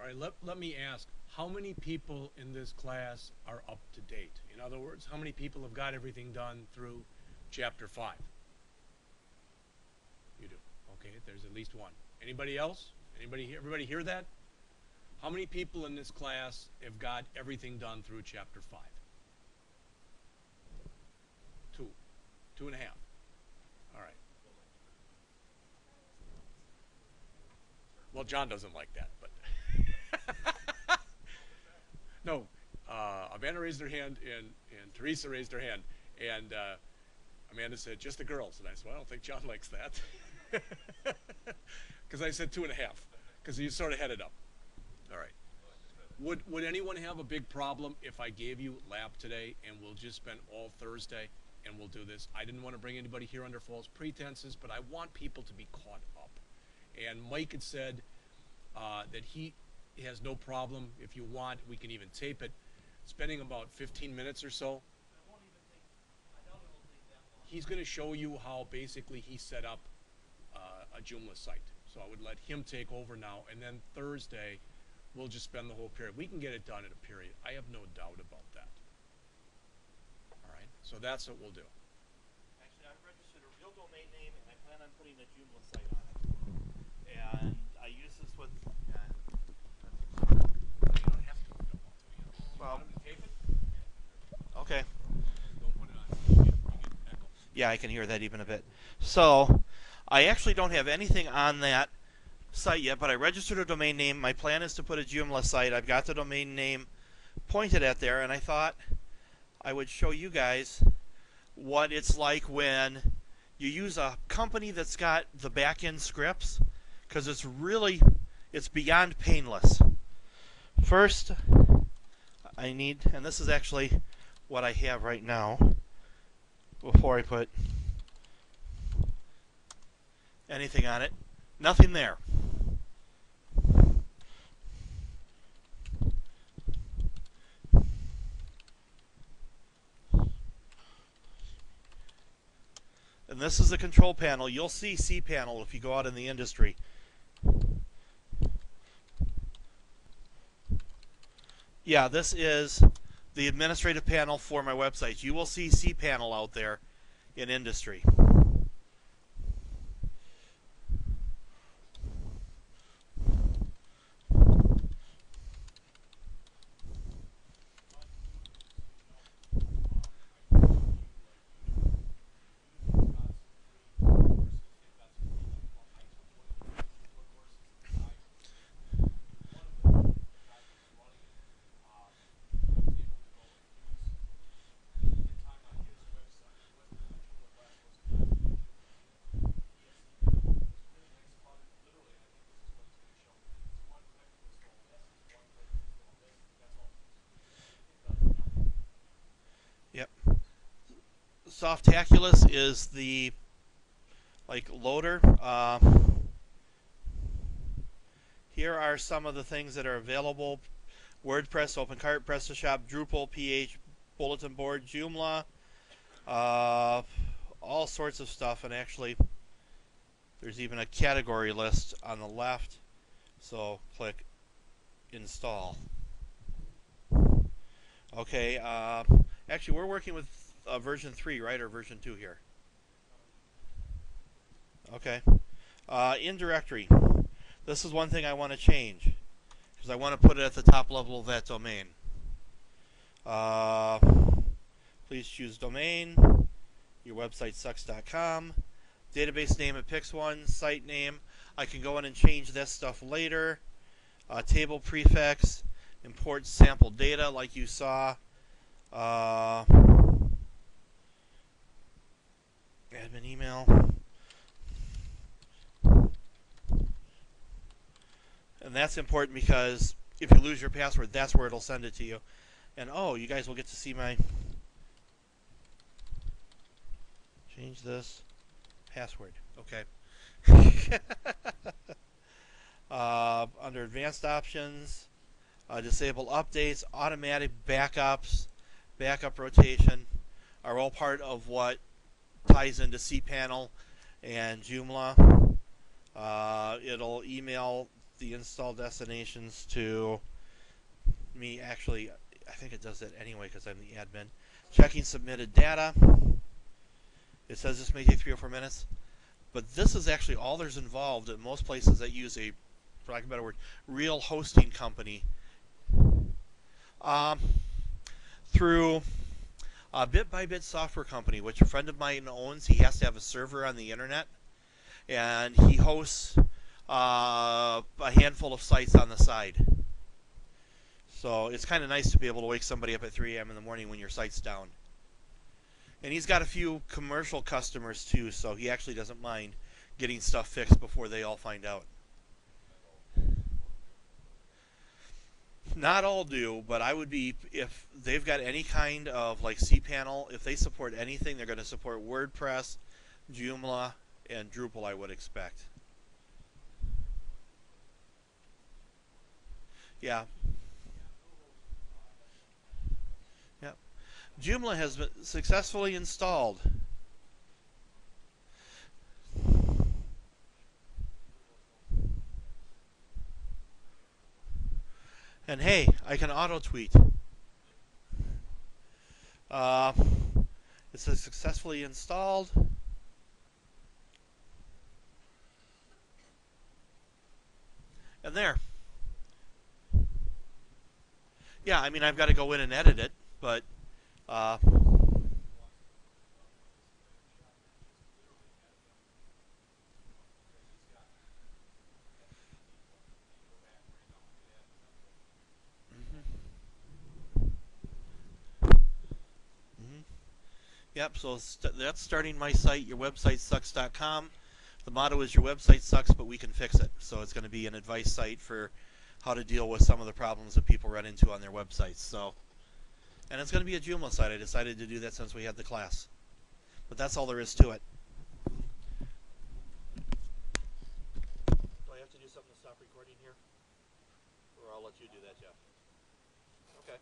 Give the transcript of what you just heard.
All right, let me ask, how many people in this class are up to date? In other words, how many people have got everything done through chapter 5? You do. Okay, there's at least one. Anybody else? Everybody hear that? How many people in this class have got everything done through chapter 5? Two. Two and a half. All right. Well, John doesn't like that, but no. Amanda raised her hand, and Teresa raised her hand, and Amanda said, just the girls. And I said, well, I don't think John likes that. Because I said two and a half, because you sort of headed up. All right. Would anyone have a big problem if I gave you lab today and we'll just spend all Thursday and we'll do this? I didn't want to bring anybody here under false pretenses, but I want people to be caught up. And Mike had said that he has no problem. If you want, we can even tape it. Spending about 15 minutes or so. He's going to show you how basically he set up a Joomla site. So I would let him take over now, and then Thursday we'll just spend the whole period. We can get it done in a period. I have no doubt about that. All right, so that's what we'll do. Actually, I've registered a real domain name, and I plan on putting a Joomla site on it. And I use this with... You don't have to. Well, Tape it? okay. Don't put it on. You get echo. Yeah, I can hear that even a bit. So, I actually don't have anything on that site yet, but I registered a domain name. My plan is to put a Joomla site. I've got the domain name pointed at there, and I thought I would show you guys what it's like when you use a company that's got the back-end scripts, because it's beyond painless. First, I need, and this is actually what I have right now before I put anything on it. Nothing there. And this is the control panel. You'll see cPanel if you go out in the industry. Yeah, this is the administrative panel for my website. You will see cPanel out there in industry. Yep. Softaculous is the loader. Here are some of the things that are available: WordPress, OpenCart, PrestaShop, Drupal, PH, Bulletin Board, Joomla, all sorts of stuff. And actually, there's even a category list on the left. So click Install. Okay. Actually, we're working with version 3, right, or version 2 here? Okay. In directory. This is one thing I want to change, because I want to put it at the top level of that domain. Please choose domain. Your website sucks.com. Database name, it picks one. Site name, I can go in and change this stuff later. Table prefix, import sample data like you saw. Admin email. And that's important because if you lose your password, that's where it'll send it to you. And oh, you guys will get to see my... Change this. Password. Okay. Under advanced options, disable updates, automatic backups, backup rotation are all part of what ties into cPanel and Joomla. It'll email the install destinations to me. Actually, I think it does that anyway because I'm the admin. Checking submitted data. It says this may take 3 or 4 minutes, but this is actually all there's involved in most places that use a, for lack of a better word, real hosting company. Through a bit-by-bit software company, which a friend of mine owns. He has to have a server on the internet, and he hosts a handful of sites on the side. So it's kind of nice to be able to wake somebody up at 3 a.m. in the morning when your site's down. And he's got a few commercial customers too, so he actually doesn't mind getting stuff fixed before they all find out. Not all do, but I would be, if they've got any kind of like cPanel, if they support anything, they're going to support WordPress, Joomla, and Drupal, I would expect. Yeah. Yep. Joomla has been successfully installed. And hey, I can auto tweet. It says successfully installed. And there. Yeah, I mean, I've got to go in and edit it, but mhm. Yep, so that's starting my site, yourwebsitesucks.com. The motto is your website sucks, but we can fix it. So it's going to be an advice site for how to deal with some of the problems that people run into on their websites. So, and it's going to be a Joomla site. I decided to do that since we had the class. But that's all there is to it. Do I have to do something to stop recording here? Or I'll let you do that, Jeff? Okay.